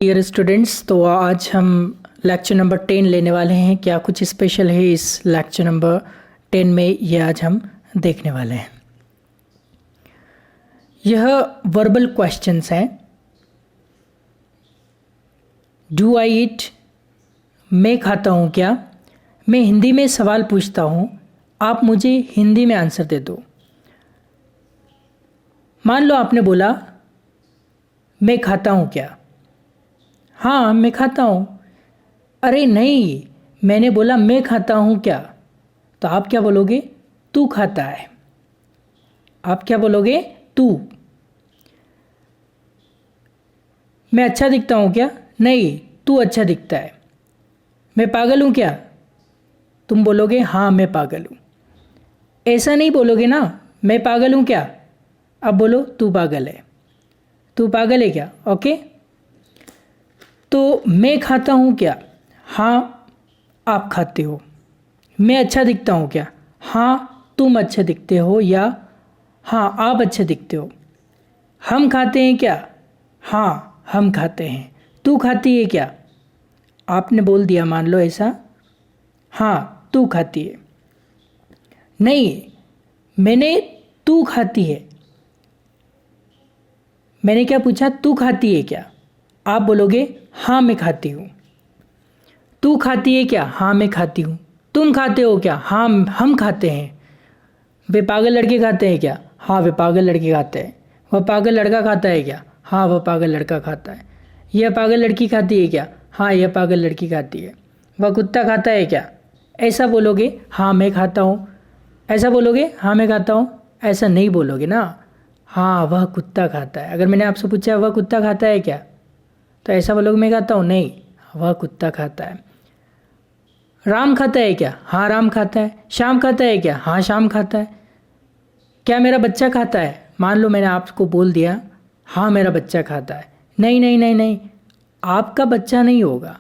Dear students, तो आज हम लेक्चर नंबर 10 लेने वाले हैं। क्या कुछ स्पेशल है इस लेक्चर नंबर 10 में, ये आज हम देखने वाले हैं। यह वर्बल क्वेश्चंस हैं। डू आई ईट, मैं खाता हूँ क्या। मैं हिंदी में सवाल पूछता हूँ, आप मुझे हिंदी में आंसर दे दो। मान लो आपने बोला मैं खाता हूँ क्या। हाँ, मैं खाता हूँ। अरे नहीं, मैंने बोला मैं खाता हूँ क्या। तो आप क्या बोलोगे? तू खाता है। आप क्या बोलोगे? तू। मैं अच्छा दिखता हूँ क्या? नहीं, तू अच्छा दिखता है। मैं पागल हूँ क्या? तुम बोलोगे हाँ मैं पागल हूँ। ऐसा नहीं बोलोगे ना, मैं पागल हूँ क्या। अब बोलो तू पागल है। तू पागल है क्या? ओके। तो मैं खाता हूँ क्या? हाँ आप खाते हो। मैं अच्छा दिखता हूँ क्या? हाँ तुम अच्छे दिखते हो, या हाँ आप अच्छे दिखते हो। हम खाते हैं क्या? हाँ हम खाते हैं। तू खाती है क्या? आपने बोल दिया, मान लो ऐसा, हाँ तू खाती है। नहीं, मैंने तू खाती है। मैंने क्या पूछा? तू खाती है क्या। आप बोलोगे हाँ मैं खाती हूँ। तू खाती है क्या? हाँ मैं खाती हूँ। तुम खाते हो क्या? हाँ हम खाते हैं। वे पागल लड़के खाते हैं क्या? हाँ वे पागल लड़के खाते हैं। वह पागल लड़का खाता है क्या? हाँ वह पागल लड़का खाता है। यह पागल लड़की खाती है क्या? हाँ यह पागल लड़की खाती है। वह कुत्ता खाता है क्या? ऐसा बोलोगे हाँ मैं खाता हूँ। ऐसा बोलोगे हाँ मैं खाता हूँ। ऐसा नहीं बोलोगे ना, हाँ वह कुत्ता खाता है। अगर मैंने आपसे पूछा वह कुत्ता खाता है क्या, तो ऐसा बोलोगे मैं खाता हूँ। नहीं, वह कुत्ता खाता है। राम खाता है क्या? हाँ राम खाता है। श्याम खाता है क्या? हाँ श्याम खाता है। क्या मेरा बच्चा खाता है? मान लो मैंने आपको बोल दिया हाँ मेरा बच्चा खाता है। नहीं नहीं नहीं नहीं, आपका बच्चा नहीं होगा।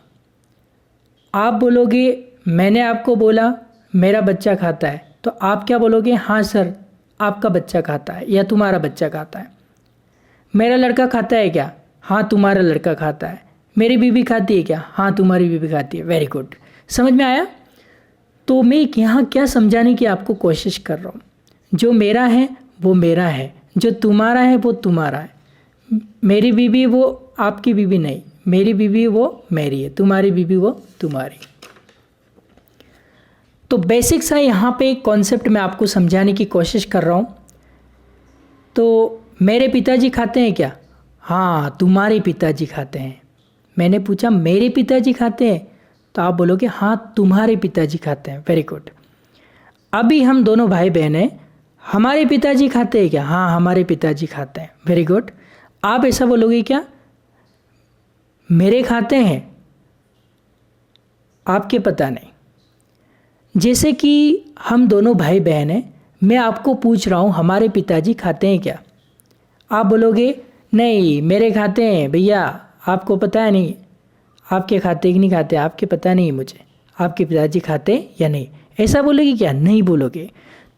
आप बोलोगे मैंने आपको बोला मेरा बच्चा खाता है, तो आप क्या बोलोगे? हाँ सर आपका बच्चा खाता है या तुम्हारा बच्चा खाता है। मेरा लड़का खाता है क्या? हाँ तुम्हारा लड़का खाता है। मेरी बीवी खाती है क्या? हाँ तुम्हारी बीवी खाती है। वेरी गुड, समझ में आया। तो मैं यहाँ क्या समझाने की आपको कोशिश कर रहा हूँ, जो मेरा है वो मेरा है, जो तुम्हारा है वो तुम्हारा है। मेरी बीवी वो आपकी बीवी नहीं, मेरी बीवी वो मेरी है, तुम्हारी बीवी वो तुम्हारी। तो बेसिक सा यहाँ पे एक कॉन्सेप्ट मैं आपको समझाने की कोशिश कर रहा हूँ। तो मेरे पिताजी खाते हैं क्या? हाँ तुम्हारे पिताजी खाते हैं। मैंने पूछा मेरे पिताजी खाते हैं, तो आप बोलोगे हाँ तुम्हारे पिताजी खाते हैं। Very good. अभी हम दोनों भाई बहन हैं, हमारे पिताजी खाते हैं क्या? हाँ हमारे पिताजी खाते हैं। Very good. आप ऐसा बोलोगे क्या? मेरे खाते हैं, आपके पता नहीं। जैसे कि हम दोनों भाई बहन हैं, मैं आपको पूछ रहा हूँ हमारे पिताजी खाते हैं क्या। आप बोलोगे नहीं मेरे खाते हैं भैया, आपको पता है नहीं। आपके खाते कि नहीं खाते आपके पता नहीं मुझे, आपके पिताजी खाते या नहीं। ऐसा बोलोगे क्या? नहीं बोलोगे।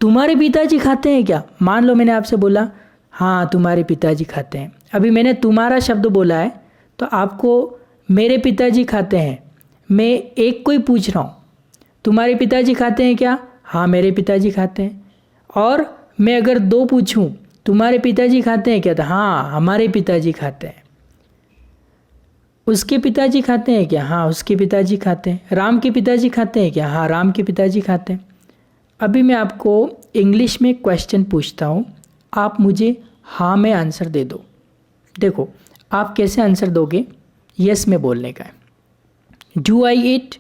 तुम्हारे पिताजी खाते हैं क्या? मान लो मैंने आपसे बोला हाँ तुम्हारे पिताजी खाते हैं। अभी मैंने तुम्हारा शब्द बोला है, तो आपको मेरे पिताजी खाते हैं। मैं एक को ही पूछ रहा हूँ, तुम्हारे पिताजी खाते हैं क्या? हाँ मेरे पिताजी खाते हैं। और मैं अगर दो पूछूं, तुम्हारे पिताजी खाते हैं क्या, तो हाँ हमारे पिताजी खाते हैं। उसके पिताजी खाते हैं क्या? हाँ उसके पिताजी खाते हैं। राम के पिताजी खाते हैं क्या? हाँ राम के पिताजी खाते हैं। अभी मैं आपको इंग्लिश में क्वेश्चन पूछता हूँ, आप मुझे हाँ में आंसर दे दो। देखो आप कैसे आंसर दोगे, यस में बोलने का है। Do I eat?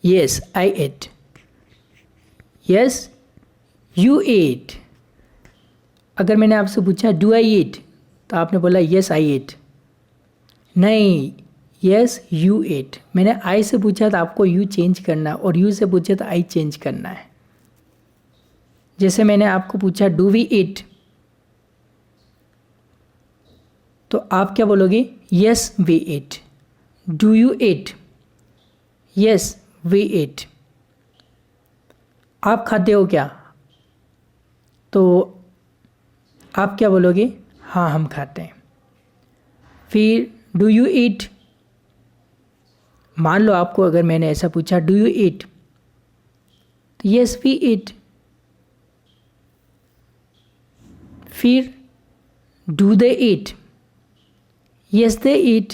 Yes I eat. Yes you eat. अगर मैंने आपसे पूछा डू आई ईट, तो आपने बोला यस आई ईट। नहीं, यस यू ईट। मैंने आई से पूछा तो आपको यू चेंज करना है, और यू से पूछा तो आई चेंज करना है। जैसे मैंने आपको पूछा डू वी ईट, तो आप क्या बोलोगे? Yes we eat. Do you eat? Yes we eat. आप खाते हो क्या, तो आप क्या बोलोगे? हाँ हम खाते हैं। फिर डू यू ईट? मान लो आपको अगर मैंने ऐसा पूछा डू यू ईट, तो यस वी ईट। फिर do they eat? Yes they eat.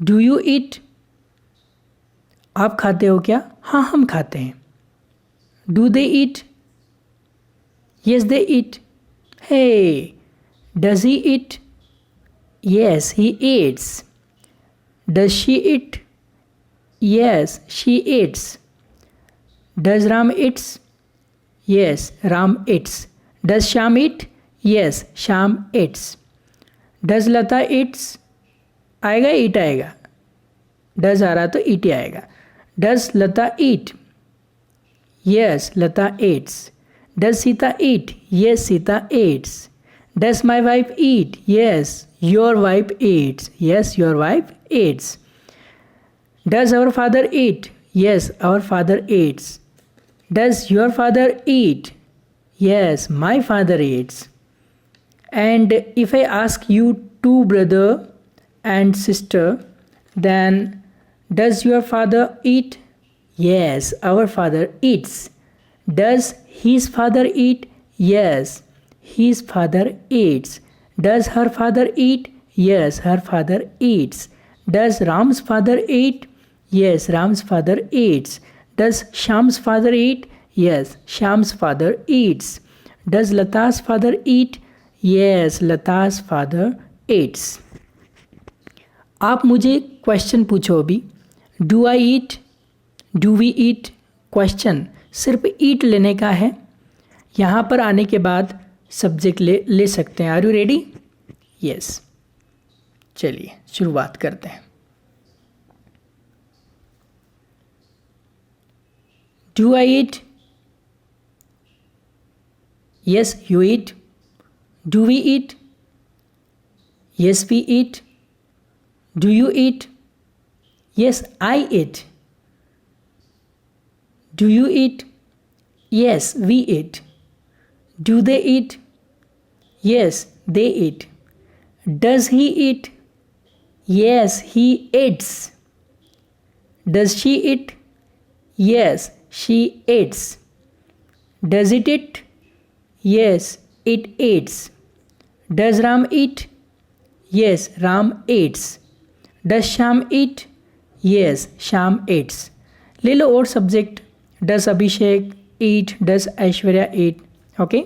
Do you eat? आप खाते हो क्या? हाँ हम खाते हैं। Do they eat? Yes they eat. Hey, does he eat? Yes he eats. Does she eat? Yes she eats. Does Ram eats? Yes Ram eats. Does Shyam eat? Yes Shyam eats. Does Lata eats? आएगा eat आएगा, डज आ रहा तो eat ही आएगा। Does Lata eat? Yes Lata eats. Does Sita eat? Yes Sita eats. Does my wife eat? Yes your wife eats. Yes your wife eats. Does our father eat? Yes our father eats. Does your father eat? Yes my father eats. And if I ask you two brother and sister, then does your father eat? Yes, our father eats. Does his father eat? Yes, his father eats. Does her father eat? Yes, her father eats. Does Ram's father eat? Yes, Ram's father eats. Does Sham's father eat? Yes, Sham's father eats. Does Lata's father eat? Yes, Lata's father eats. आप मुझे question पूछो अभी। Do I eat? Do we eat? Question सिर्फ eat लेने का है। यहाँ पर आने के बाद सब्जेक्ट ले सकते हैं। Are you ready? यस, चलिए शुरुआत करते हैं। Do I eat? Yes you eat. Do we eat? Yes, we eat. Do you eat? Yes, I eat. Do you eat? Yes, we eat. Do they eat? Yes, they eat. Does he eat? Yes, he eats. Does she eat? Yes, she eats. Does it eat? Yes, it eats. Does Ram eat? Yes, Ram eats. Does Sham eat? Yes, Sham eats. ले लो और सब्जेक्ट। Does Abhishek eat? Does Aishwarya eat? Okay,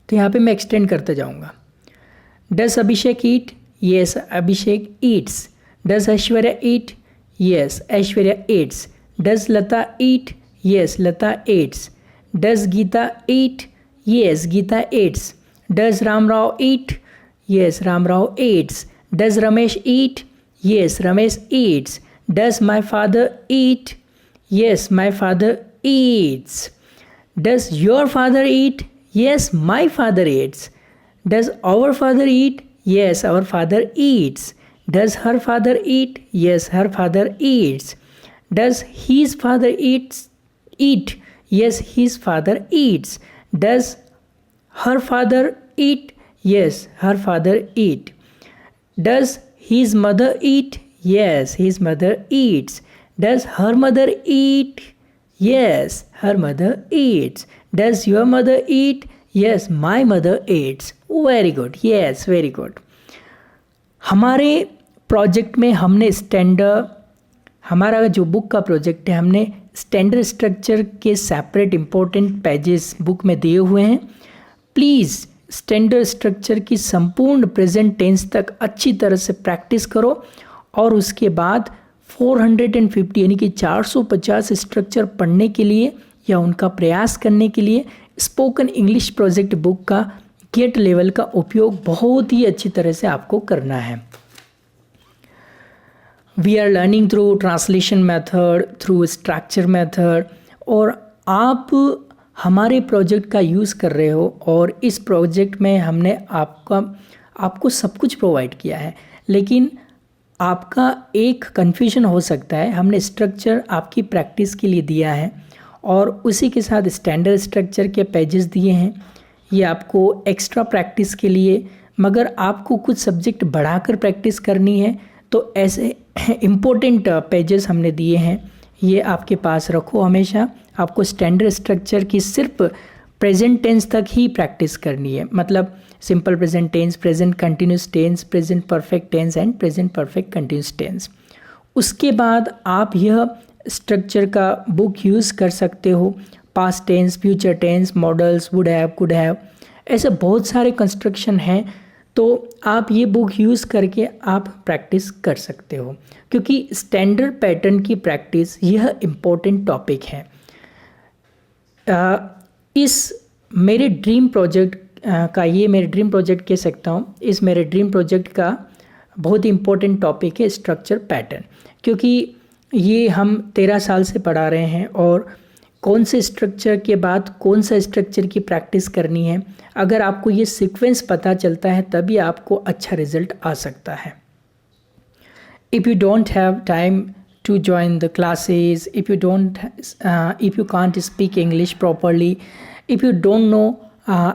तो यहाँ पे मैं extend करते जाऊँगा। Does Abhishek eat? Yes, Abhishek eats. Does Aishwarya eat? Yes, Aishwarya eats. Does Lata eat? Yes, Lata eats. Does Geeta eat? Yes, Geeta eats. Does Ram Rao eat? Yes, Ram Rao eats. Does Ramesh eat? Yes, Ramesh eats. Does my father eat? Yes, my father eats. Does your father eat? Yes, my father eats. Does our father eat? Yes, our father eats. Does her father eat? Yes, her father eats. Does his father eat? Yes, his father eats. Does her father eat? Yes, her father eat. Does his mother eat? Yes, his mother eats. Does her mother eat? Yes, her mother eats. Does your mother eat? Yes, my mother eats. Very good. Yes, very good. हमारे project में हमने हमारा जो book का project है, हमने standard structure के separate important pages book में दिए हुए हैं। प्लीज़ स्टैंडर्ड स्ट्रक्चर की संपूर्ण प्रेजेंट टेंस तक अच्छी तरह से प्रैक्टिस करो और उसके बाद 450 यानी कि 450 स्ट्रक्चर पढ़ने के लिए या उनका प्रयास करने के लिए स्पोकन इंग्लिश प्रोजेक्ट बुक का गेट लेवल का उपयोग बहुत ही अच्छी तरह से आपको करना है। We are learning through translation method, through structure method, और आप हमारे प्रोजेक्ट का यूज़ कर रहे हो और इस प्रोजेक्ट में हमने आपको सब कुछ प्रोवाइड किया है। लेकिन आपका एक कन्फ्यूजन हो सकता है, हमने स्ट्रक्चर आपकी प्रैक्टिस के लिए दिया है और उसी के साथ स्टैंडर्ड स्ट्रक्चर के पेजेस दिए हैं। ये आपको एक्स्ट्रा प्रैक्टिस के लिए मगर आपको कुछ सब्जेक्ट बढ़ाकर प्रैक्टिस करनी है तो ऐसे इम्पोर्टेंट पेजेस हमने दिए हैं, ये आपके पास रखो हमेशा। आपको स्टैंडर्ड स्ट्रक्चर की सिर्फ प्रेजेंट टेंस तक ही प्रैक्टिस करनी है, मतलब simple present tense, present continuous tense, present perfect tense and present perfect continuous tense. उसके बाद आप यह स्ट्रक्चर का बुक यूज़ कर सकते हो, past tense, future tense, modals, would have, could have, ऐसे बहुत सारे कंस्ट्रक्शन हैं। तो आप ये बुक यूज़ करके आप प्रैक्टिस कर सकते हो, क्योंकि स्टैंडर्ड पैटर्न की प्रैक्टिस यह इम्पोर्टेंट टॉपिक है। इस मेरे ड्रीम प्रोजेक्ट का, ये मेरे ड्रीम प्रोजेक्ट कह सकता हूँ, इस मेरे ड्रीम प्रोजेक्ट का बहुत ही इम्पोर्टेंट टॉपिक है स्ट्रक्चर पैटर्न, क्योंकि ये हम 13 साल से पढ़ा रहे हैं और कौन से स्ट्रक्चर के बाद कौन सा स्ट्रक्चर की प्रैक्टिस करनी है, अगर आपको ये सीक्वेंस पता चलता है तभी आपको अच्छा रिजल्ट आ सकता है। If you don't have time to join the classes, if you can't speak English properly, if you don't know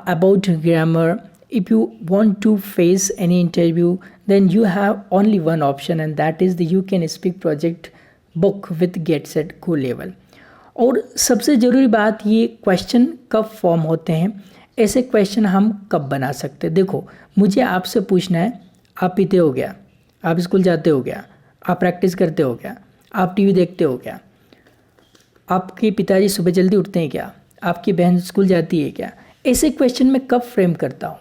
about grammar, if you want to face any interview, then you have only one option, and that is the You Can Speak project book with Get Set Go level। और सबसे ज़रूरी बात, ये question कब form होते हैं, ऐसे question हम कब बना सकते हैं। देखो, मुझे आपसे पूछना है, आप पीते हो क्या, आप स्कूल जाते हो क्या, आप प्रैक्टिस करते हो क्या, आप टीवी देखते हो क्या, आपके पिताजी सुबह जल्दी उठते हैं क्या, आपकी बहन स्कूल जाती है क्या, ऐसे क्वेश्चन मैं कब फ्रेम करता हूँ।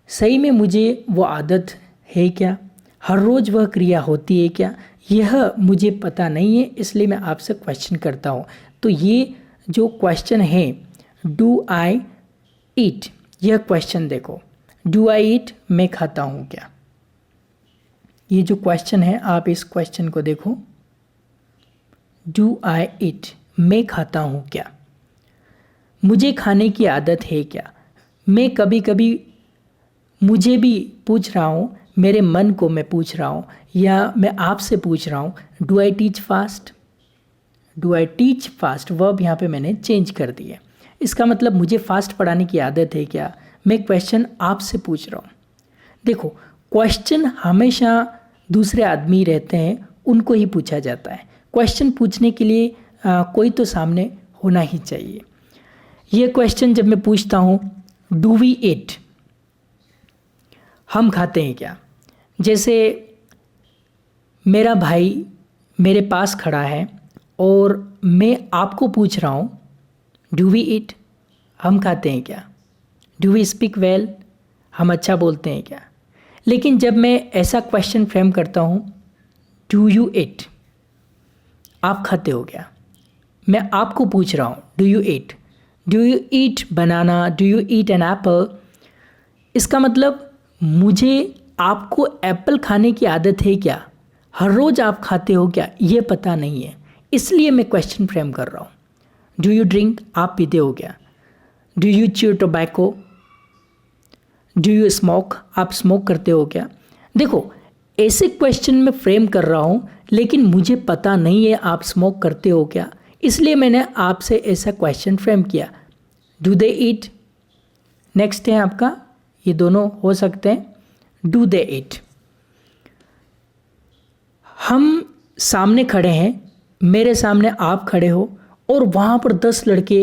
सही में मुझे वो आदत है क्या, हर रोज़ वह क्रिया होती है क्या, यह मुझे पता नहीं है, इसलिए मैं आपसे क्वेश्चन करता हूँ। तो ये जो क्वेश्चन है, डू आई ईट, यह क्वेश्चन देखो, डू आई ईट, मैं खाता हूँ क्या, ये जो क्वेश्चन है आप इस क्वेश्चन को देखो, डू आई ईट, मैं खाता हूँ क्या, मुझे खाने की आदत है क्या। मैं कभी कभी मुझे भी पूछ रहा हूँ, मेरे मन को मैं पूछ रहा हूँ, या मैं आपसे पूछ रहा हूँ, do I teach fast, do I teach fast, verb यहाँ पे मैंने चेंज कर दिया। इसका मतलब मुझे फास्ट पढ़ाने की आदत है क्या, मैं क्वेश्चन आपसे पूछ रहा हूँ। देखो, क्वेश्चन हमेशा दूसरे आदमी रहते हैं, उनको ही पूछा जाता है। क्वेश्चन पूछने के लिए कोई तो सामने होना ही चाहिए। ये क्वेश्चन जब मैं पूछता हूँ, डू वी ईट, हम खाते हैं क्या, जैसे मेरा भाई मेरे पास खड़ा है और मैं आपको पूछ रहा हूँ, डू वी ईट, हम खाते हैं क्या, डू वी स्पीक वेल, हम अच्छा बोलते हैं क्या। लेकिन जब मैं ऐसा क्वेश्चन फ्रेम करता हूँ, डू यू ईट, आप खाते हो क्या, मैं आपको पूछ रहा हूँ, do you eat, do you eat banana, do you eat an apple. इसका मतलब मुझे आपको एप्पल खाने की आदत है क्या, हर रोज़ आप खाते हो क्या, ये पता नहीं है, इसलिए मैं क्वेश्चन फ्रेम कर रहा हूँ। डू यू ड्रिंक, आप पीते हो क्या, do you chew tobacco, do you smoke, आप स्मोक करते हो क्या। देखो, ऐसे क्वेश्चन में फ्रेम कर रहा हूँ, लेकिन मुझे पता नहीं है आप स्मोक करते हो क्या, इसलिए मैंने आपसे ऐसा क्वेश्चन फ्रेम किया, डू दे ईट। नेक्स्ट है आपका, ये दोनों हो सकते हैं, डू दे ईट। हम सामने खड़े हैं, मेरे सामने आप खड़े हो और वहाँ पर 10 लड़के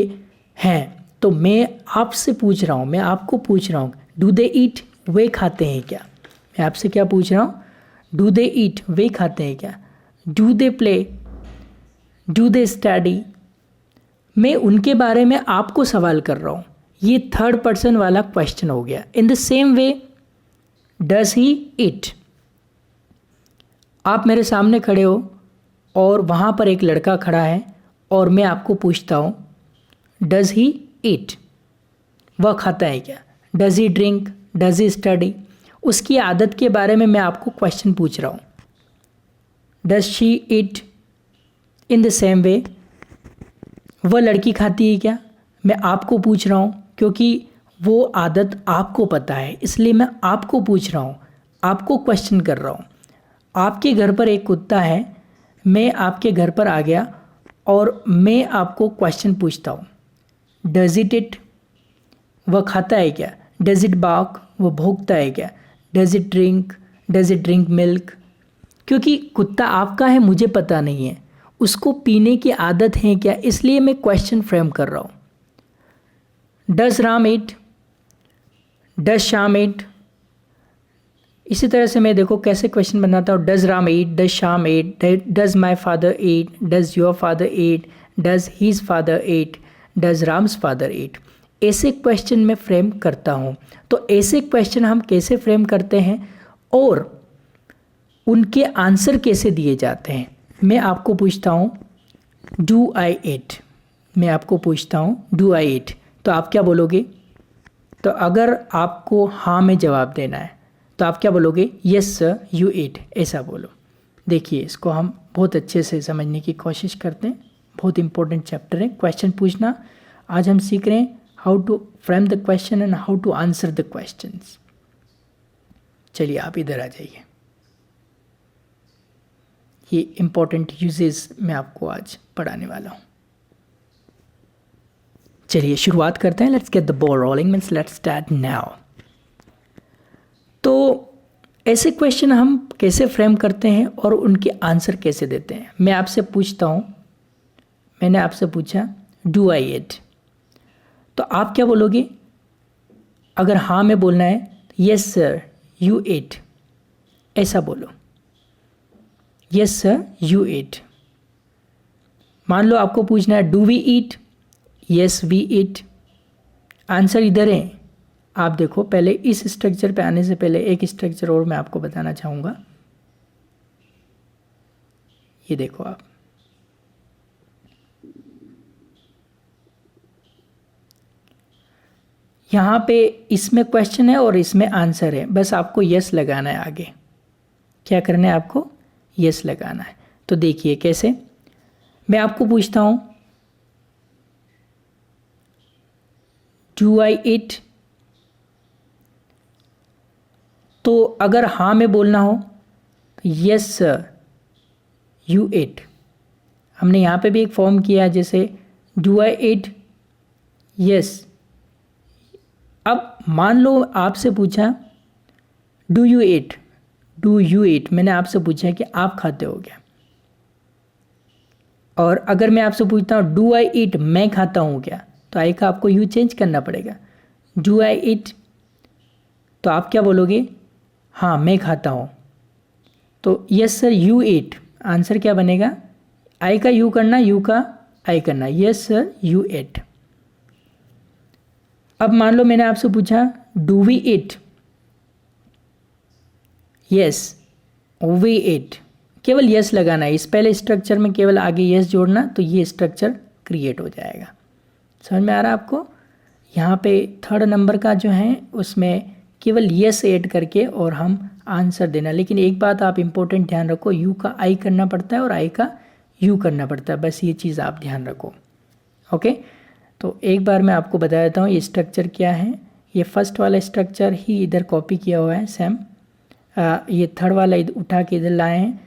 हैं, तो मैं आपसे पूछ रहा हूँ, मैं आपको पूछ रहा हूँ, डू दे ईट, वे खाते हैं क्या। मैं आपसे क्या पूछ रहा हूँ, डू दे ईट, वे खाते हैं क्या। Do they play, do they study, मैं उनके बारे में आपको सवाल कर रहा हूँ, ये थर्ड पर्सन वाला क्वेश्चन हो गया। In the same way, does he eat, आप मेरे सामने खड़े हो और वहाँ पर एक लड़का खड़ा है और मैं आपको पूछता हूँ, डज ही ईट, वह खाता है क्या। Does he drink, does he study, उसकी आदत के बारे में मैं आपको क्वेश्चन पूछ रहा हूँ, does she eat. In the same वे, वह लड़की खाती है क्या, मैं आपको पूछ रहा हूँ, क्योंकि वो आदत आपको पता है, इसलिए मैं आपको पूछ रहा हूँ, आपको क्वेश्चन कर रहा हूँ। आपके घर पर एक कुत्ता है, मैं आपके घर पर आ गया और मैं आपको क्वेश्चन पूछता हूँ, डज इट इट, वह खाता है क्या। डज इट बार्क, वो भोगता है क्या? Does it drink milk? क्योंकि कुत्ता आपका है मुझे पता नहीं है, उसको पीने की आदत है क्या, इसलिए मैं क्वेश्चन फ्रेम कर रहा हूँ। Does Ram eat? Does Shyam eat? इसी तरह से मैं देखो कैसे क्वेश्चन बनाता हूँ। Does Ram eat? Does Shyam eat? Does my father eat? Does your father eat? Does his father eat? Does Ram's father eat? ऐसे क्वेश्चन मैं फ्रेम करता हूँ। तो ऐसे क्वेश्चन हम कैसे फ्रेम करते हैं और उनके आंसर कैसे दिए जाते हैं? मैं आपको पूछता हूँ डू आई ईट? मैं आपको पूछता हूँ डू आई ईट, तो आप क्या बोलोगे? तो अगर आपको हाँ में जवाब देना है तो आप क्या बोलोगे? यस सर यू ईट, ऐसा बोलो। देखिए इसको हम बहुत अच्छे से समझने की कोशिश करते हैं। बहुत इंपॉर्टेंट चैप्टर है क्वेश्चन पूछना। आज हम सीख रहे हैं how to frame the question and how to answer the questions. चलिए आप इधर आ जाइए। ये इंपॉर्टेंट यूजेस मैं आपको आज पढ़ाने वाला हूँ। चलिए शुरुआत करते हैं। Let's get the ball rolling, means let's start now. तो ऐसे क्वेश्चन हम कैसे फ्रेम करते हैं और उनके आंसर कैसे देते हैं? मैं आपसे पूछता हूँ, मैंने आपसे पूछा डू आई ईट, तो आप क्या बोलोगे? अगर हाँ में बोलना है यस सर यू ईट, ऐसा बोलो। Yes sir you eat. मान लो आपको पूछना है do we eat? Yes we eat. Answer इधर है। आप देखो पहले इस स्ट्रक्चर पे आने से पहले एक स्ट्रक्चर और मैं आपको बताना चाहूँगा। ये देखो आप, यहाँ पे इसमें क्वेश्चन है और इसमें आंसर है, बस आपको यस लगाना है। आगे क्या करना है? आपको यस लगाना है। तो देखिए कैसे। मैं आपको पूछता हूँ डू आई ईट? तो अगर हाँ में बोलना हो तो यस सर यू ईट। हमने यहाँ पे भी एक फॉर्म किया है जैसे डू आई ईट? यस। अब मान लो आपसे पूछा do you eat? Do you ईट मैंने आपसे पूछा कि आप खाते हो क्या। और अगर मैं आपसे पूछता हूँ डू आई ईट? मैं खाता हूँ क्या, तो आई का आपको यू चेंज करना पड़ेगा। डू आई ईट? तो आप क्या बोलोगे? हाँ मैं खाता हूँ। तो yes sir you eat, answer क्या बनेगा? आई का यू करना, यू का आई करना। Yes sir you eat. अब मान लो मैंने आपसे पूछा do we eat? Yes we eat. केवल यस लगाना है, इस पहले स्ट्रक्चर में केवल आगे यस जोड़ना, तो ये स्ट्रक्चर क्रिएट हो जाएगा। समझ में आ रहा है आपको? यहाँ पे थर्ड नंबर का जो है उसमें केवल यस ऐड करके और हम आंसर देना। लेकिन एक बात आप इम्पोर्टेंट ध्यान रखो, यू का आई करना पड़ता है और आई का यू करना पड़ता है, बस ये चीज़ आप ध्यान रखो। ओके, तो एक बार मैं आपको बता देता हूँ ये स्ट्रक्चर क्या है। ये फर्स्ट वाला स्ट्रक्चर ही इधर कॉपी किया हुआ है सेम। ये थर्ड वाला इधर उठा के इधर लाए हैं,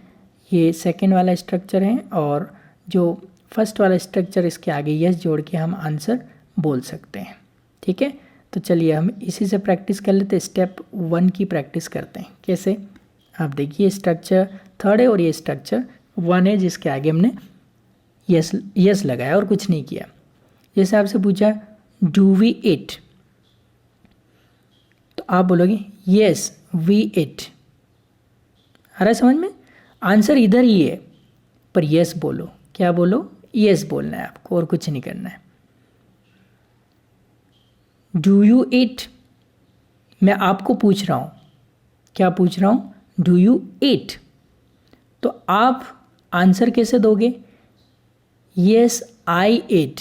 ये सेकंड वाला स्ट्रक्चर है। और जो फर्स्ट वाला स्ट्रक्चर इसके आगे यस जोड़ के हम आंसर बोल सकते हैं। ठीक है, तो चलिए हम इसी से प्रैक्टिस कर लेते हैं। स्टेप 1 की प्रैक्टिस करते हैं। कैसे? आप देखिए स्ट्रक्चर थर्ड है और ये स्ट्रक्चर 1 है जिसके आगे हमने यस लगाया और कुछ नहीं किया। जैसे आपसे पूछा डू वी ईट, तो आप बोलोगे यस वी ईट। आ रहा है समझ में? आंसर इधर ही है पर यस बोलो। क्या बोलो? यस बोलना है आपको और कुछ नहीं करना है। डू यू ईट? मैं आपको पूछ रहा हूँ, क्या पूछ रहा हूँ? डू यू ईट। तो आप आंसर कैसे दोगे? यस आई ईट।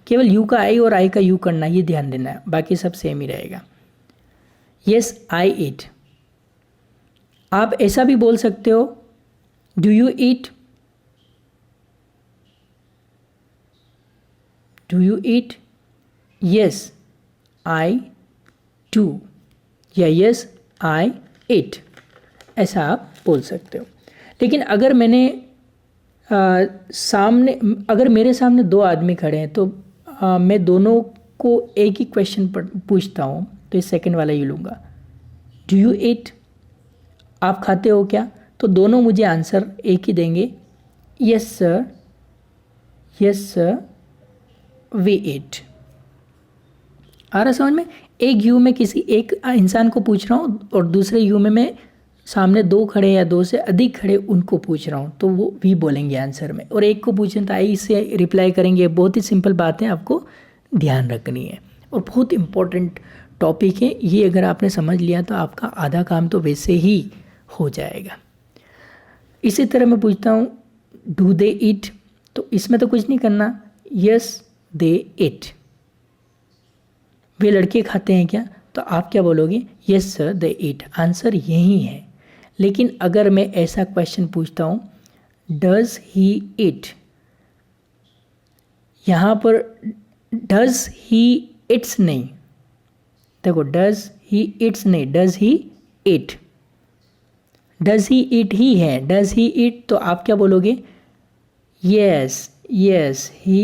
केवल यू का आई और आई का यू करना, ये ध्यान देना है, बाकी सब सेम ही रहेगा। यस आई ईट। आप ऐसा भी बोल सकते हो do you eat? Do you eat? Yes I do, या यस आई ईट, ऐसा आप बोल सकते हो। लेकिन अगर मैंने अगर मेरे सामने 2 आदमी खड़े हैं तो मैं दोनों को एक ही क्वेश्चन पूछता हूँ, तो ये सेकंड वाला ही लूँगा। डू यू ईट, आप खाते हो क्या? तो दोनों मुझे आंसर एक ही देंगे, yes sir, yes sir, we eat. आ रहा समझ में? एक यू में किसी एक इंसान को पूछ रहा हूँ और दूसरे यू में मैं सामने दो खड़े या दो से अधिक खड़े उनको पूछ रहा हूँ, तो वो भी बोलेंगे आंसर में, और एक को पूछें तो आई से रिप्लाई करेंगे। बहुत ही सिंपल बातें आपको ध्यान रखनी है और बहुत इम्पोर्टेंट टॉपिक है ये। अगर आपने समझ लिया तो आपका आधा काम तो वैसे ही हो जाएगा। इसी तरह मैं पूछता हूँ डू दे ईट, तो इसमें तो कुछ नहीं करना, यस दे ईट। वे लड़के खाते हैं क्या? तो आप क्या बोलोगे? यस सर दे ईट। आंसर यही है। लेकिन अगर मैं ऐसा क्वेश्चन पूछता हूँ डज ही ईट, यहाँ पर डज ही इट्स नहीं, देखो डज ही इट्स नहीं, does he eat, does he eat ही है, डज ही ईट, तो आप क्या बोलोगे? Yes yes he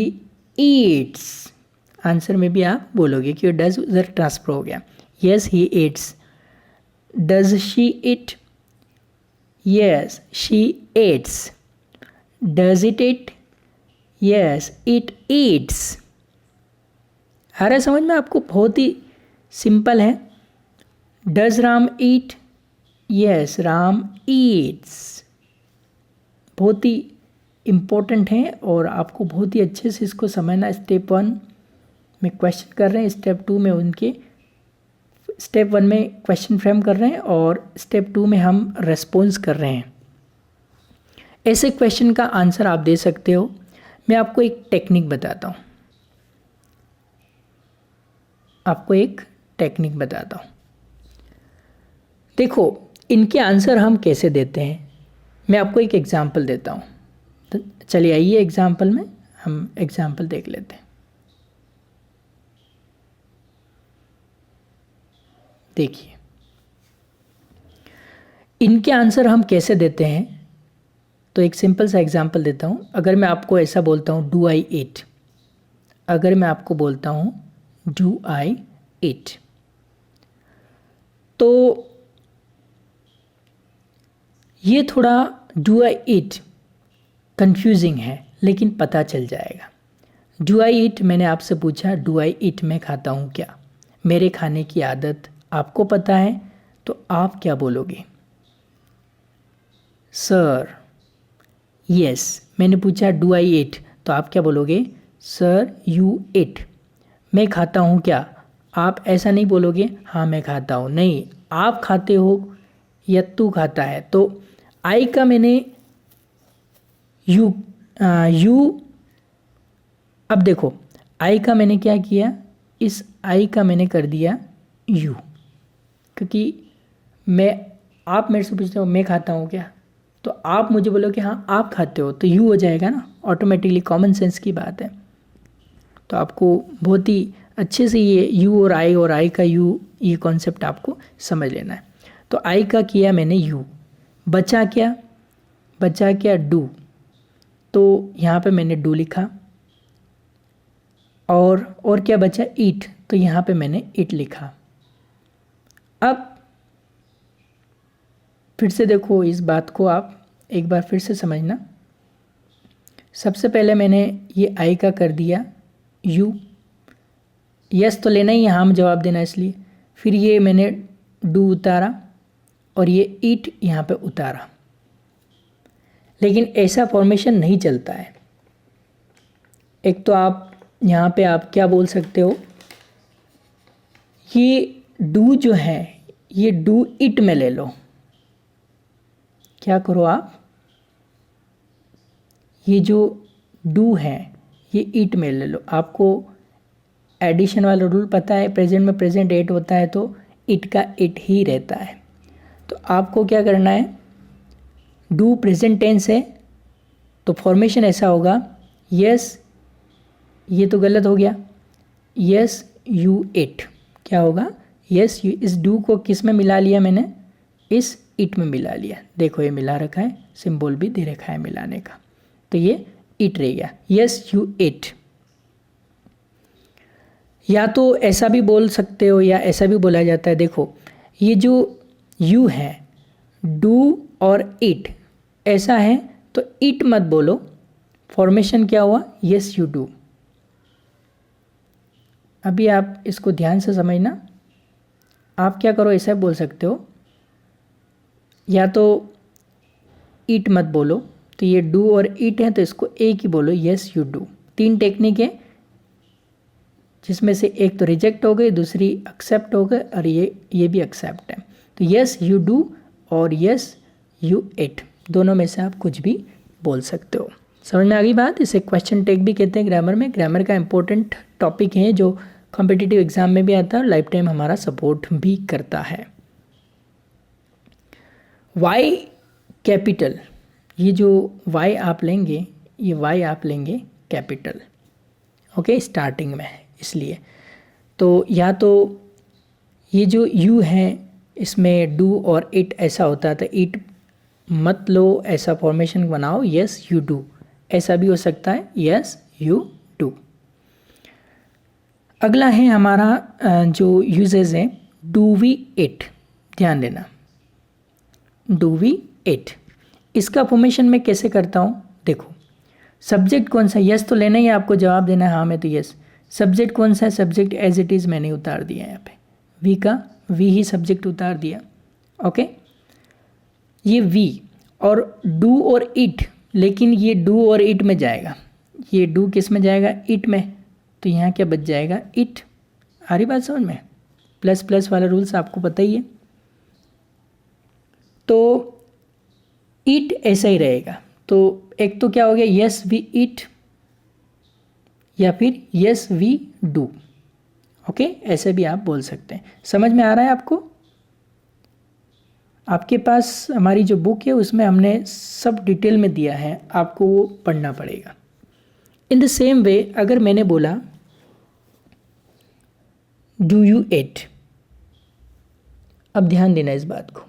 eats. Answer में भी आप बोलोगे कि डज उधर ट्रांसफर हो गया, yes he eats. Does she eat, yes she eats. Does it eat, yes it eats. आ रहा है समझ में आपको? बहुत ही सिंपल है। Does Ram eat, yes Ram eats. बहुत ही इम्पोर्टेंट है और आपको बहुत ही अच्छे से इसको समझना। स्टेप 1 में क्वेश्चन कर रहे हैं, स्टेप 2 में उनके, स्टेप 1 में क्वेश्चन फ्रेम कर रहे हैं और स्टेप 2 में हम रेस्पॉन्स कर रहे हैं। ऐसे क्वेश्चन का आंसर आप दे सकते हो। मैं आपको एक टेक्निक बताता हूँ, आपको एक टेक्निक बताता हूँ। देखो इनके आंसर हम कैसे देते हैं, मैं आपको एक एग्जाम्पल देता हूँ। तो चलिए आइए एग्जाम्पल में हम एग्जाम्पल देख लेते हैं। देखिए इनके आंसर हम कैसे देते हैं, तो एक सिंपल सा एग्जाम्पल देता हूँ। अगर मैं आपको ऐसा बोलता हूँ डू आई ईट, अगर मैं आपको बोलता हूँ डू आई ईट, तो ये थोड़ा डू आई ईट कंफ्यूजिंग है, लेकिन पता चल जाएगा। डू आई ईट, मैंने आपसे पूछा डू आई ईट, मैं खाता हूँ क्या, मेरे खाने की आदत आपको पता है, तो आप क्या बोलोगे? Sir yes. मैंने पूछा डू आई ईट, तो आप क्या बोलोगे? सर यू ईट। मैं खाता हूँ क्या, आप ऐसा नहीं बोलोगे हाँ मैं खाता हूँ, नहीं, आप खाते हो या तू खाता है। तो आई का मैंने यू अब देखो आई का मैंने क्या किया, इस आई का मैंने कर दिया यू, क्योंकि आप मेरे से पूछते हो मैं खाता हूँ क्या, तो आप मुझे बोलो कि हाँ आप खाते हो, तो यू हो जाएगा ना, ऑटोमेटिकली कॉमन सेंस की बात है। तो आपको बहुत ही अच्छे से ये यू और आई का यू, ये कॉन्सेप्ट आपको समझ लेना है। तो आई का किया मैंने यू, बचा क्या डू, तो यहाँ पे मैंने डू लिखा, और क्या बचा? ईट, तो यहाँ पे मैंने ईट लिखा। अब फिर से देखो इस बात को, आप एक बार फिर से समझना। सबसे पहले मैंने ये आई का कर दिया यू, यस तो लेना ही है, हाँ में जवाब देना, इसलिए फिर ये मैंने डू उतारा और ये ईट यहाँ पे उतारा। लेकिन ऐसा फॉर्मेशन नहीं चलता है। एक तो आप यहाँ पे आप क्या बोल सकते हो, ये डू जो है ये डू इट में ले लो। क्या करो आप, ये जो डू है ये इट में ले लो। आपको एडिशन वाला रूल पता है, प्रेजेंट में प्रेजेंट एट होता है तो इट का इट ही रहता है। तो आपको क्या करना है, डू प्रेजेंट टेंस है तो फॉर्मेशन ऐसा होगा, यस, ये तो गलत हो गया, यस यू इट। क्या होगा, यस यू, इस डू को किस में मिला लिया मैंने, इस इट में मिला लिया। देखो ये मिला रखा है, सिंबल भी दे रखा है मिलाने का, तो ये इट रह गया, यस यू इट। या तो ऐसा भी बोल सकते हो या ऐसा भी बोला जाता है। देखो ये जो यू है, डू और इट ऐसा है तो इट मत बोलो, फॉर्मेशन क्या हुआ, यस यू डू। अभी आप इसको ध्यान से समझना, आप क्या करो ऐसा बोल सकते हो, या तो इट मत बोलो, तो ये डू और इट है तो इसको एक ही बोलो, यस यू डू। 3 टेक्निक है जिसमें से एक तो रिजेक्ट हो गई, दूसरी एक्सेप्ट हो गई और ये भी एक्सेप्ट है। तो यस यू डू और यस यू इट दोनों में से आप कुछ भी बोल सकते हो। समझ में आ गई बात। इसे क्वेश्चन टैग भी कहते हैं ग्रामर में। ग्रामर का इंपॉर्टेंट टॉपिक है जो कॉम्पिटिटिव एग्जाम में भी आता है और लाइफ टाइम हमारा सपोर्ट भी करता है। वाई कैपिटल, ये जो वाई आप लेंगे, ये वाई आप लेंगे कैपिटल, ओके, स्टार्टिंग में है इसलिए। तो या तो ये जो यू है इसमें डू और इट ऐसा होता है तो इट मत लो, ऐसा फॉर्मेशन बनाओ, यस यू डू, ऐसा भी हो सकता है, यस यू डू। अगला है हमारा जो यूजेस है, डू वी इट। ध्यान देना, डू वी इट, इसका फॉर्मेशन मैं कैसे करता हूँ, देखो सब्जेक्ट कौन सा, यस तो लेना ही है, आपको जवाब देना है हाँ में तो यस। सब्जेक्ट कौन सा है, सब्जेक्ट एज इट इज़ मैंने उतार दिया है यहाँ पे, वी का वी ही सब्जेक्ट उतार दिया, ओके। ये वी और डू और इट, लेकिन ये डू और इट में जाएगा, ये डू किस में जाएगा, इट में, तो यहाँ क्या बच जाएगा, इट। आ रही बात समझ में, प्लस प्लस वाला रूल्स आपको पता ही है। तो इट ऐसा ही रहेगा, तो एक तो क्या हो गया, यस वी इट या फिर यस वी डू, ओके, ऐसे भी आप बोल सकते हैं। समझ में आ रहा है आपको। आपके पास हमारी जो बुक है उसमें हमने सब डिटेल में दिया है, आपको वो पढ़ना पड़ेगा। इन द सेम वे अगर मैंने बोला डू यू इट, अब ध्यान देना इस बात को,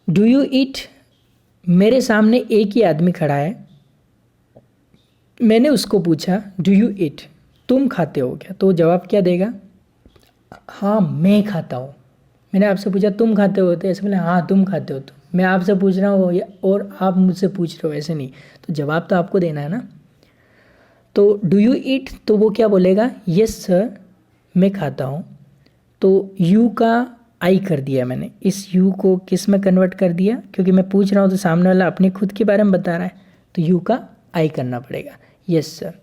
डू यू इट, मेरे सामने एक ही आदमी खड़ा है, मैंने उसको पूछा डू यू इट, तुम खाते हो क्या, तो जवाब क्या देगा, हाँ मैं खाता हूँ। मैंने आपसे पूछा तुम खाते हो, तो ऐसे बोले हाँ तुम खाते हो, तो मैं आपसे पूछ रहा हूँ और आप मुझसे पूछ रहे हो, ऐसे नहीं, तो जवाब तो आपको देना है ना। तो डू यू ईट, तो वो क्या बोलेगा, यस सर मैं खाता हूँ। तो यू का आई कर दिया मैंने, इस यू को किस में कन्वर्ट कर दिया, क्योंकि मैं पूछ रहा हूँ तो सामने वाला अपने खुद के बारे में बता रहा है, तो यू का आई करना पड़ेगा, यस सर।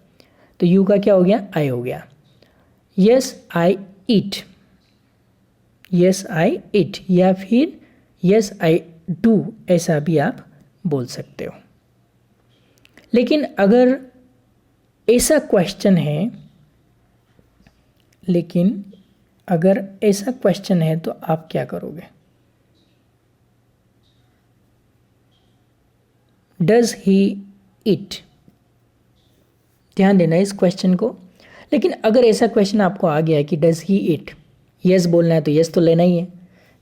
तो यू का क्या हो गया, आई हो गया। Yes I eat, yes I it, या फिर यस आई डू, ऐसा भी आप बोल सकते हो। लेकिन अगर ऐसा क्वेश्चन है, लेकिन अगर ऐसा क्वेश्चन है तो आप क्या करोगे, डज ही इट, ध्यान देना इस क्वेश्चन को। लेकिन अगर ऐसा क्वेश्चन आपको आ गया है कि डज ही इट, यस बोलना है तो यस तो लेना ही है।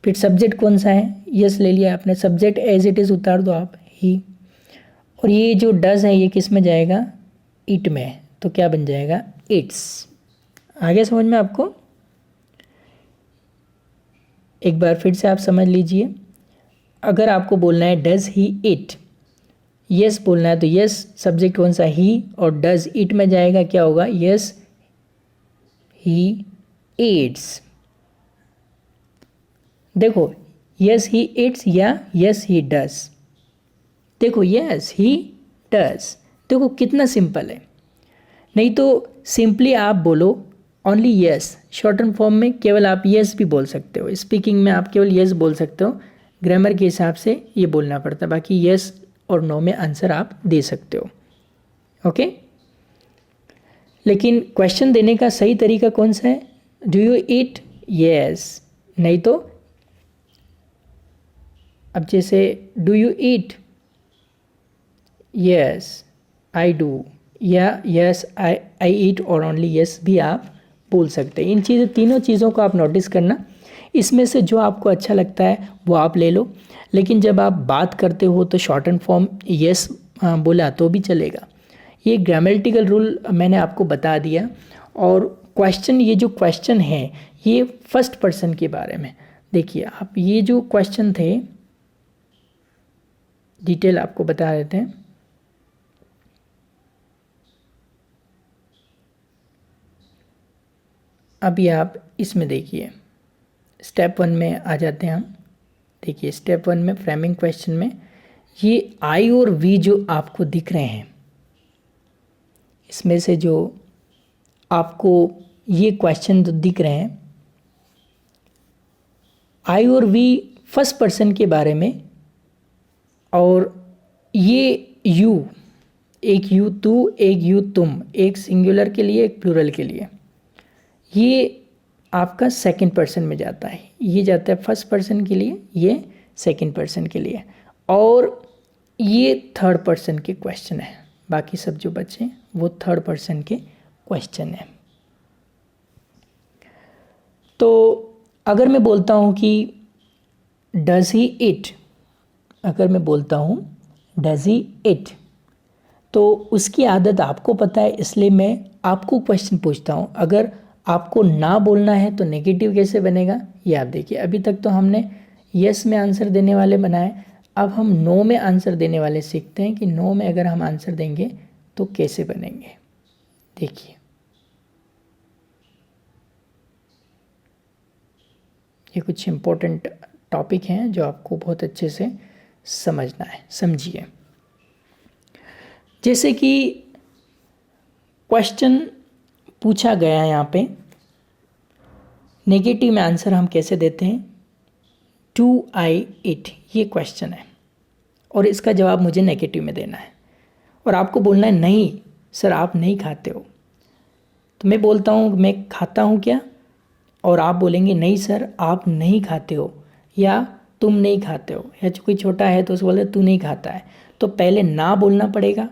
फिर सब्जेक्ट कौन सा है, यस ले लिया आपने, सब्जेक्ट एज इट इज़ उतार दो आप, ही, और ये जो डज है ये किस में जाएगा, इट में, तो क्या बन जाएगा, इट्स। आगे समझ में आपको, एक बार फिर से आप समझ लीजिए। अगर आपको बोलना है डज ही इट, यस बोलना है तो यस, सब्जेक्ट कौन सा, ही, और डज इट में जाएगा, क्या होगा, यस ही ईट्स। देखो यस ही इट्स या यस ही डज, देखो यस ही डज, देखो कितना सिंपल है। नहीं तो सिंपली आप बोलो ओनली यस, शॉर्टन फॉर्म में केवल आप यस भी बोल सकते हो, स्पीकिंग में आप केवल यस बोल सकते हो, ग्रामर के हिसाब से ये बोलना पड़ता है, बाकी यस और नो में आंसर आप दे सकते हो, ओके। लेकिन क्वेश्चन देने का सही तरीका कौन सा है, डू यू ईट, यस, नहीं तो अब जैसे do you eat, yes I do, या यस आई ईट और ओनली यस भी आप बोल सकते हैं। इन तीनों चीज़ों को आप नोटिस करना, इसमें से जो आपको अच्छा लगता है वो आप ले लो। लेकिन जब आप बात करते हो तो शॉर्ट एंड फॉर्म यस बोला तो भी चलेगा। ये ग्रामेटिकल रूल मैंने आपको बता दिया। और क्वेश्चन, ये जो क्वेश्चन है ये फर्स्ट पर्सन के बारे में, देखिए आप, ये जो क्वेश्चन थे डिटेल आपको बता देते हैं। अभी आप इसमें देखिए, स्टेप 1 में आ जाते हैं हम। देखिए स्टेप 1 में फ्रेमिंग क्वेश्चन में ये आई और वी जो आपको दिख रहे हैं, इसमें से जो आपको ये क्वेश्चन जो दिख रहे हैं, आई और वी फर्स्ट पर्सन के बारे में, और ये यू, एक यू तू, एक यू तुम, एक सिंगुलर के लिए एक प्लूरल के लिए, ये आपका सेकंड पर्सन में जाता है। ये जाता है फर्स्ट पर्सन के लिए, ये सेकंड पर्सन के लिए, और ये थर्ड पर्सन के क्वेश्चन है। बाकी सब जो बचे वो थर्ड पर्सन के क्वेश्चन है। तो अगर मैं बोलता हूँ कि डज ही इट, अगर मैं बोलता हूँ डज ही इट, तो उसकी आदत आपको पता है, इसलिए मैं आपको क्वेश्चन पूछता हूँ। अगर आपको ना बोलना है तो नेगेटिव कैसे बनेगा, ये आप देखिए। अभी तक तो हमने यस में आंसर देने वाले बनाए, अब हम नो में आंसर देने वाले सीखते हैं कि नो में अगर हम आंसर देंगे तो कैसे बनेंगे। देखिए ये कुछ इम्पोर्टेंट टॉपिक हैं जो आपको बहुत अच्छे से समझना है, समझिए। जैसे कि क्वेश्चन पूछा गया है यहाँ पे, नेगेटिव में आंसर हम कैसे देते हैं, डू आई इट, ये क्वेश्चन है और इसका जवाब मुझे नेगेटिव में देना है, और आपको बोलना है नहीं सर आप नहीं खाते हो। तो मैं बोलता हूँ मैं खाता हूँ क्या, और आप बोलेंगे नहीं सर आप नहीं खाते हो, या तुम नहीं खाते हो, या कोई छोटा है तो उसको बोले तू नहीं खाता है। तो पहले ना बोलना पड़ेगा,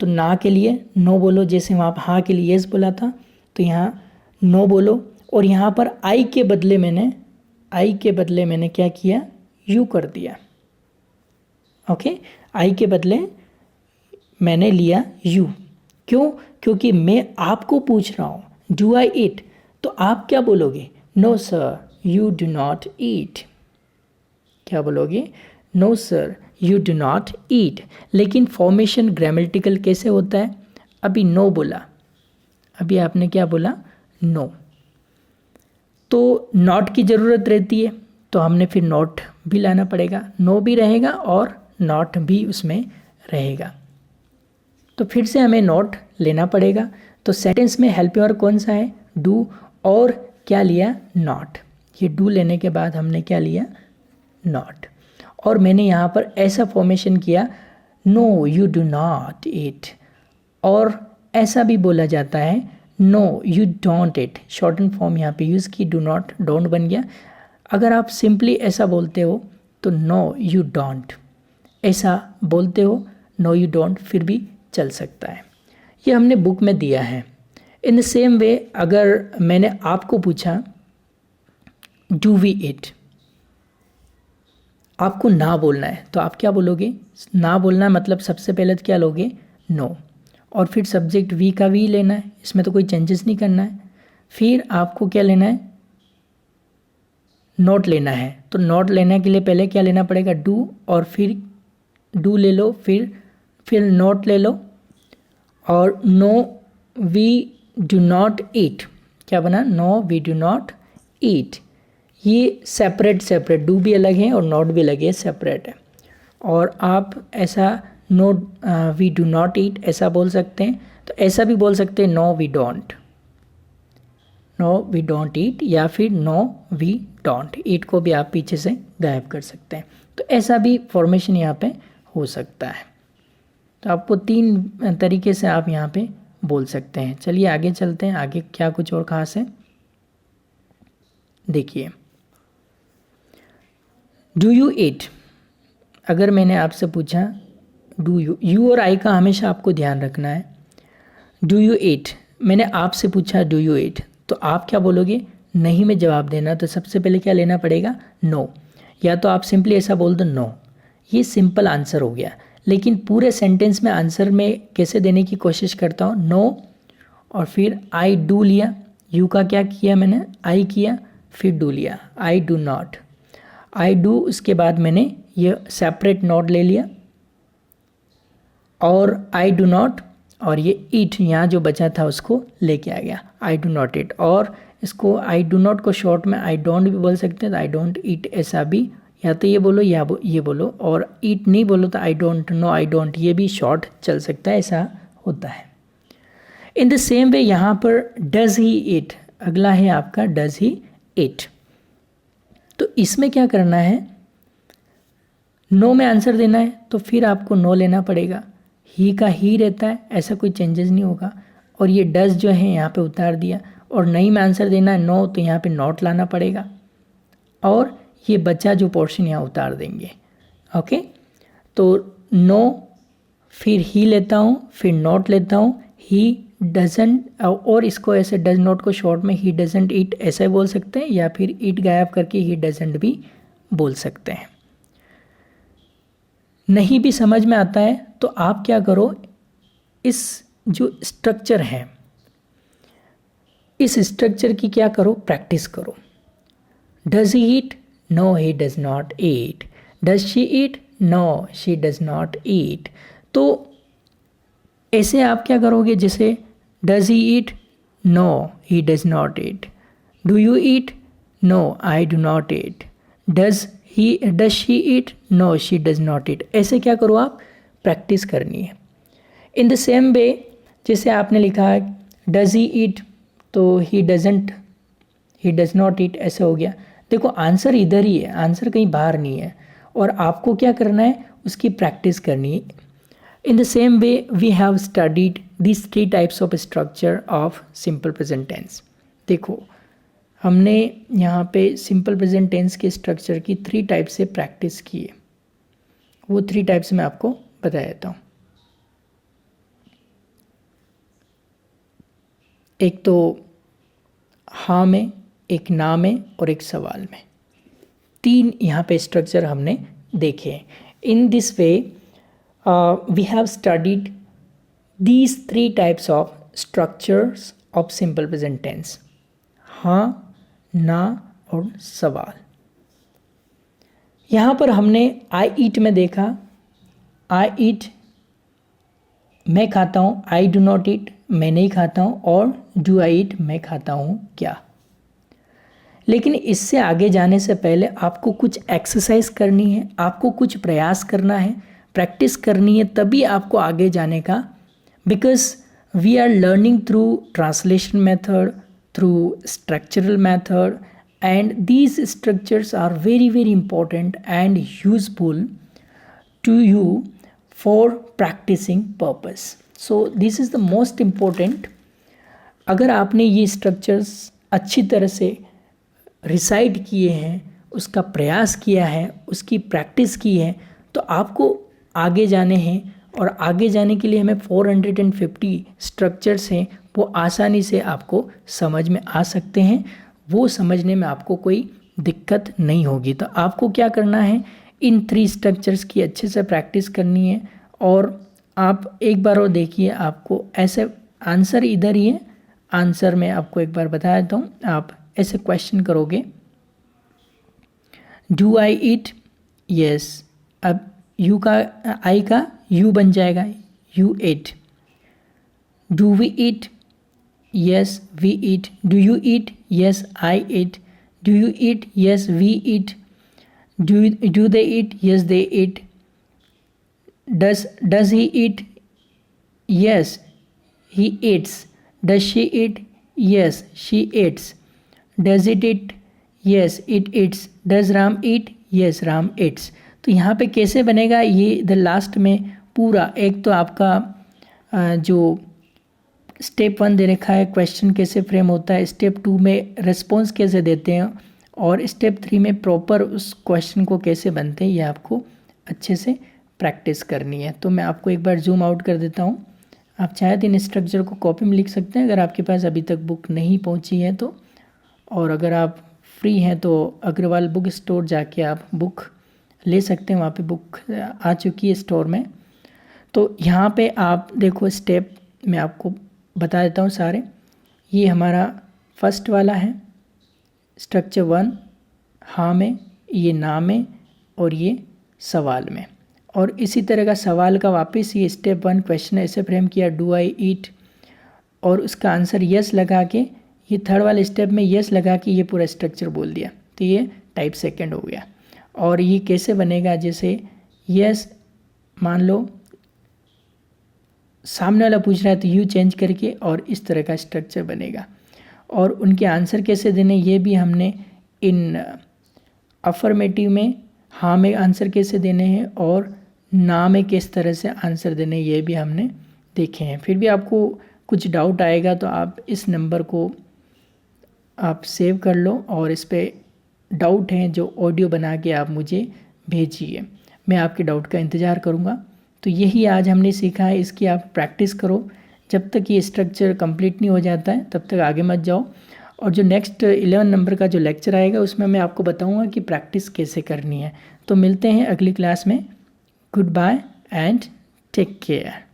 तो ना के लिए नो बोलो, जैसे वहाँ पर हाँ के लिए यस बोला था तो यहाँ नो बोलो, और यहाँ पर आई के बदले मैंने क्या किया, यू कर दिया। ओके, आई के बदले मैंने लिया यू। क्यों, क्योंकि मैं आपको पूछ रहा हूँ डू आई ईट, तो आप क्या बोलोगे, no sir you do not eat. क्या बोलोगे, no sir you do not eat. लेकिन फॉर्मेशन ग्रामेटिकल कैसे होता है, अभी नो बोला, अभी आपने क्या बोला, नो, तो नॉट की ज़रूरत रहती है, तो हमने फिर नॉट भी लाना पड़ेगा, नो भी रहेगा और नॉट भी उसमें रहेगा, तो फिर से हमें नॉट लेना पड़ेगा। तो सेंटेंस में हेल्पिंग वर्ब कौन सा है, डू, और क्या लिया, नॉट। ये डू लेने के बाद हमने क्या लिया, नॉट, और मैंने यहाँ पर ऐसा फॉर्मेशन किया, no you do not eat, और ऐसा भी बोला जाता है no you don't eat, shorten form यहाँ पे यूज़ की, डू नॉट डोंट बन गया। अगर आप सिंपली ऐसा बोलते हो तो नो यू डोंट, ऐसा बोलते हो नो यू डोंट, फिर भी चल सकता है। ये हमने बुक में दिया है। इन द सेम वे अगर मैंने आपको पूछा डू वी इट, आपको ना बोलना है, तो आप क्या बोलोगे, ना बोलना मतलब सबसे पहले तो क्या लोगे, नो, और फिर सब्जेक्ट वी का वी लेना है, इसमें तो कोई चेंजेस नहीं करना है। फिर आपको क्या लेना है, नोट लेना है, तो नोट लेने के लिए पहले क्या लेना पड़ेगा, डू, और फिर डू ले लो, फिर नोट ले लो, और no we do not eat, क्या बना, no we do not eat. ये सेपरेट डू भी अलग है और नॉट भी अलग है, सेपरेट है। और आप ऐसा no we do not eat ऐसा बोल सकते हैं, तो ऐसा भी बोल सकते हैं नो वी डोंट ईट, या फिर नो वी डोंट ईट को भी आप पीछे से गायब कर सकते हैं। तो ऐसा भी फॉर्मेशन यहाँ पे हो सकता है। तो आपको 3 तरीके से आप यहाँ पे बोल सकते हैं। चलिए आगे चलते हैं, आगे क्या कुछ और खास है देखिए। डू यू ईट, अगर मैंने आपसे पूछा डू यू और आई का हमेशा आपको ध्यान रखना है। डू यू ईट, मैंने आपसे पूछा डू यू ईट, तो आप क्या बोलोगे, नहीं में जवाब देना, तो सबसे पहले क्या लेना पड़ेगा, नो, या तो आप सिंपली ऐसा बोल दो नो, ये सिंपल आंसर हो गया। लेकिन पूरे सेंटेंस में आंसर में कैसे देने की कोशिश करता हूँ, नो और फिर आई डू लिया, यू का क्या किया मैंने, आई किया, फिर डू लिया, आई डू नॉट, आई डू, उसके बाद मैंने ये सेपरेट नॉट ले लिया और आई डू नॉट, और ये ईट यहाँ जो बचा था उसको लेके आ गया, आई डू नॉट ईट। और इसको आई डू नॉट को शॉर्ट में आई डोंट भी बोल सकते हैं, तो आई डोंट ईट ऐसा भी, या तो ये बोलो या ये बोलो, और ईट नहीं बोलो तो I don't know, I don't ये भी शॉर्ट चल सकता है, ऐसा होता है। इन द सेम वे यहाँ पर डज ही ईट, अगला है आपका डज ही ईट। तो इसमें क्या करना है, नो में आंसर देना है तो फिर आपको नो लेना पड़ेगा, ही का ही रहता है, ऐसा कोई चेंजेस नहीं होगा। और ये डज जो है यहाँ पे उतार दिया, और नहीं में आंसर देना है नो, तो यहाँ पे नॉट लाना पड़ेगा, और ये बचा जो पोर्शन यहाँ उतार देंगे। ओके, तो नो, फिर ही लेता हूँ, फिर नॉट लेता हूँ, ही डजंट, और इसको ऐसे डज नॉट को शॉर्ट में ही डजंट ईट ऐसे बोल सकते हैं, या फिर ईट गायब करके ही डजंट भी बोल सकते हैं। नहीं भी समझ में आता है तो आप क्या करो, इस जो स्ट्रक्चर है, इस स्ट्रक्चर की क्या करो, प्रैक्टिस करो। Does he eat, no he does not eat, does she eat, no she does not eat. तो ऐसे आप क्या करोगे, जैसे does he eat, no he does not eat, do you eat, no I do not eat, does she eat, no she does not eat. ऐसे क्या करो, आप प्रैक्टिस करनी है। इन द सेम वे जैसे आपने लिखा है डज ही ईट, तो ही डज नॉट ईट ऐसे हो गया। देखो आंसर इधर ही है, आंसर कहीं बाहर नहीं है, और आपको क्या करना है, उसकी प्रैक्टिस करनी है। In the same way we have studied this 3 types of structure of simple present tense. देखो हमने यहाँ पे सिंपल प्रेजेंट टेंस के स्ट्रक्चर की 3 टाइप से प्रैक्टिस की है, वो 3 टाइप्स मैं आपको बता देता हूँ। एक तो हाँ में, एक ना में, और एक सवाल में। 3 यहाँ पे स्ट्रक्चर हमने देखे हैं। In this way we have studied these 3 types of structures of simple present tense, हाँ, ना और सवाल। यहाँ पर हमने आई ईट में देखा, आई ईट मैं खाता हूँ, आई डू नॉट ईट मैं नहीं खाता हूँ, और डू आई ईट मैं खाता हूँ क्या। लेकिन इससे आगे जाने से पहले आपको कुछ एक्सरसाइज करनी है, आपको कुछ प्रयास करना है, प्रैक्टिस करनी है, तभी आपको आगे जाने का, because we are learning through translation method, through structural method, and these structures are very important and useful to you for practicing purpose. So this is the most important. अगर आपने ये स्ट्रक्चर्स अच्छी तरह से रिसाइट किए हैं, उसका प्रयास किया है, उसकी प्रैक्टिस की है, तो आपको आगे जाने हैं, और आगे जाने के लिए हमें 450 स्ट्रक्चर्स हैं, वो आसानी से आपको समझ में आ सकते हैं, वो समझने में आपको कोई दिक्कत नहीं होगी। तो आपको क्या करना है, इन 3 स्ट्रक्चर्स की अच्छे से प्रैक्टिस करनी है, और आप एक बार और देखिए, आपको ऐसे आंसर इधर ही है, आंसर में आपको एक बार बता देता हूँ। आप ऐसे क्वेश्चन करोगे, डू आई ईट, यस, अब यू का आई का यू बन जाएगा, you eat. Do we eat, yes we eat. Do you eat, yes I eat. Do you eat, yes we eat. Do they eat, yes they eat. Does he eat, yes he eats. Does she eat, yes she eats. Does it eat, yes it eats. Does Ram eat, yes Ram eats. तो यहाँ पे कैसे बनेगा, ये the last में पूरा, एक तो आपका जो स्टेप 1 दे रखा है, क्वेश्चन कैसे फ्रेम होता है, स्टेप 2 में रिस्पॉन्स कैसे देते हैं, और स्टेप 3 में प्रॉपर उस क्वेश्चन को कैसे बनते हैं, ये आपको अच्छे से प्रैक्टिस करनी है। तो मैं आपको एक बार जूम आउट कर देता हूँ। आप चाहे तो इन स्ट्रक्चर को कॉपी में लिख सकते हैं अगर आपके पास अभी तक बुक नहीं पहुँची है तो, और अगर आप फ्री हैं तो अग्रवाल बुक स्टोर जाके आप बुक ले सकते हैं, वहाँ पे बुक आ चुकी है स्टोर में। तो यहाँ पे आप देखो, स्टेप मैं आपको बता देता हूँ सारे। ये हमारा फर्स्ट वाला है, स्ट्रक्चर 1 हाँ में, ये ना में और ये सवाल में। और इसी तरह का सवाल का वापस ये स्टेप 1 क्वेश्चन ऐसे फ्रेम किया, डू आई ईट, और उसका आंसर यस लगा के, ये थर्ड वाले स्टेप में यस लगा के ये पूरा स्ट्रक्चर बोल दिया। तो ये टाइप सेकंड हो गया। और ये कैसे बनेगा, जैसे यस मान लो सामने वाला पूछ रहा है तो यू चेंज करके और इस तरह का स्ट्रक्चर बनेगा। और उनके आंसर कैसे देने ये भी हमने इन अफर्मेटिव में हाँ में आंसर कैसे देने हैं और ना में किस तरह से आंसर देने ये भी हमने देखे हैं। फिर भी आपको कुछ डाउट आएगा तो आप इस नंबर को आप सेव कर लो और इस पर डाउट हैं जो ऑडियो बना के आप मुझे भेजिए, मैं आपके डाउट का इंतज़ार करूँगा। तो यही आज हमने सीखा है, इसकी आप प्रैक्टिस करो। जब तक ये स्ट्रक्चर कंप्लीट नहीं हो जाता है तब तक आगे मत जाओ। और जो नेक्स्ट 11 नंबर का जो लेक्चर आएगा उसमें मैं आपको बताऊंगा कि प्रैक्टिस कैसे करनी है। तो मिलते हैं अगली क्लास में। Goodbye and take care.